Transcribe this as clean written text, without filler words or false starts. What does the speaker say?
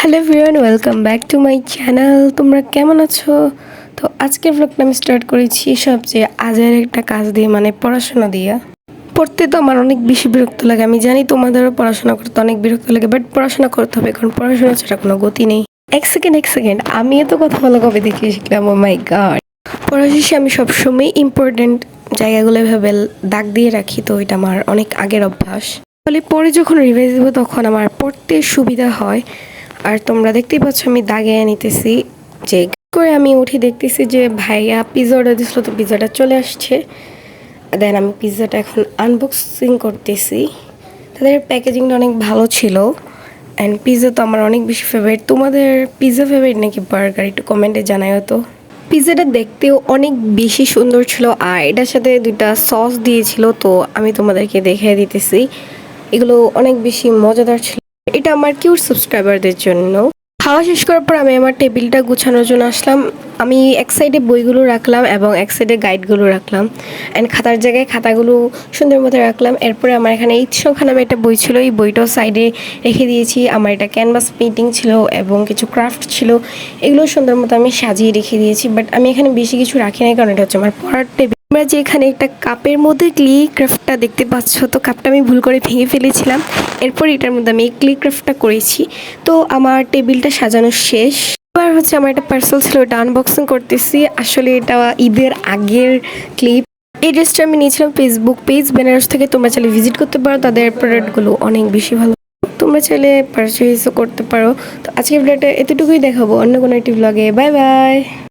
Hello everyone, welcome back to my channel. তোমরা কেমন আছো? তো আজকের ব্লগটা আমি স্টার্ট করেছি সবচেয়ে আজের একটা কাজ দিয়ে, মানে পড়াশোনা দিয়ে। পড়তে তো আমার অনেক বেশি বিরক্ত লাগে, আমি জানি তোমাদেরও পড়াশোনা করতে অনেক বিরক্ত লাগে, বাট পড়াশোনা করতে হবে, কারণ পড়াশোনা ছাড়া কোনো গতি নেই। এক সেকেন্ড, আমি এত কথা বলা কবে দেখে শিখলাম? ও মাই গড। পড়া শেষে আমি সবসময় ইম্পর্টেন্ট জায়গাগুলো ভেবে দাগ দিয়ে রাখি, তো এটা আমার অনেক আগের অভ্যাস। ফলে পরে যখন রিভাইজ দেবো তখন আমার পড়তে সুবিধা হয়। আর তোমরা দেখতেই পাচ্ছ আমি দাগে নিতেছি, যে করে আমি উঠে দেখতেছি যে ভাইয়া পিৎজা অর্ডার দিয়েছিল, তো পিৎজাটা চলে আসছে। দেন আমি পিৎজাটা এখন আনবক্সিং করতেছি। তাদের প্যাকেজিংটা অনেক ভালো ছিল। অ্যান্ড পিৎজা তো আমার অনেক বেশি ফেভারিট। তোমাদের পিৎজা ফেভারিট নাকি বার্গার? একটু কমেন্টে জানাও তো। পিৎজাটা দেখতেও অনেক বেশি সুন্দর ছিল, আর এটার সাথে দুইটা সস দিয়েছিল, তো আমি তোমাদেরকে দেখিয়ে দিতেছি। এগুলো অনেক বেশি মজাদার ছিল। এটা আমার কিউট সাবস্ক্রাইবারদের জন্য। খাওয়া শেষ করার পর আমি আমার টেবিলটা গুছানোর জন্য আসলাম। আমি এক সাইডে বইগুলো রাখলাম এবং এক সাইডে গাইডগুলো রাখলাম, অ্যান্ড খাতার জায়গায় খাতাগুলো সুন্দর মতো রাখলাম। এরপরে আমার এখানে ঈদ সংখ্যা নামে একটা বই ছিল, এই বইটাও সাইডে রেখে দিয়েছি। আমার এটা ক্যানভাস পেন্টিং ছিল এবং কিছু ক্রাফট ছিল, এগুলো সুন্দর মতো আমি সাজিয়ে রেখে দিয়েছি। বাট আমি এখানে বেশি কিছু রাখি নাই, কারণ এটা হচ্ছে আমার পড়ার টেবিল। তোমরা যে এখানে একটা কাপের মধ্যে ক্লি ক্রাফটটা দেখতে পাচ্ছ, তো কাপটা আমি ভুল করে ভেঙে ফেলেছিলাম। এরপর এটার মধ্যে আমি এই ক্লি ক্রাফটটা করেছি। তো আমার টেবিলটা সাজানো শেষ। এবার হচ্ছে আমার একটা পার্সেল ছিল, এটা আনবক্সিং করতেছি। আসলে এটা ঈদের আগের ক্লিপ। এই ড্রেসটা আমি নিয়েছিলাম ফেসবুক পেজ বেনারস থেকে। তোমরা চাইলে ভিজিট করতে পারো, তাদের প্রোডাক্টগুলো অনেক বেশি ভালো। তোমরা চাইলে পারচেজও করতে পারো। তো আজকে ভিডিওটা এতটুকুই দেখাবো, অন্য কোনো একটি ব্লগে। Bye bye.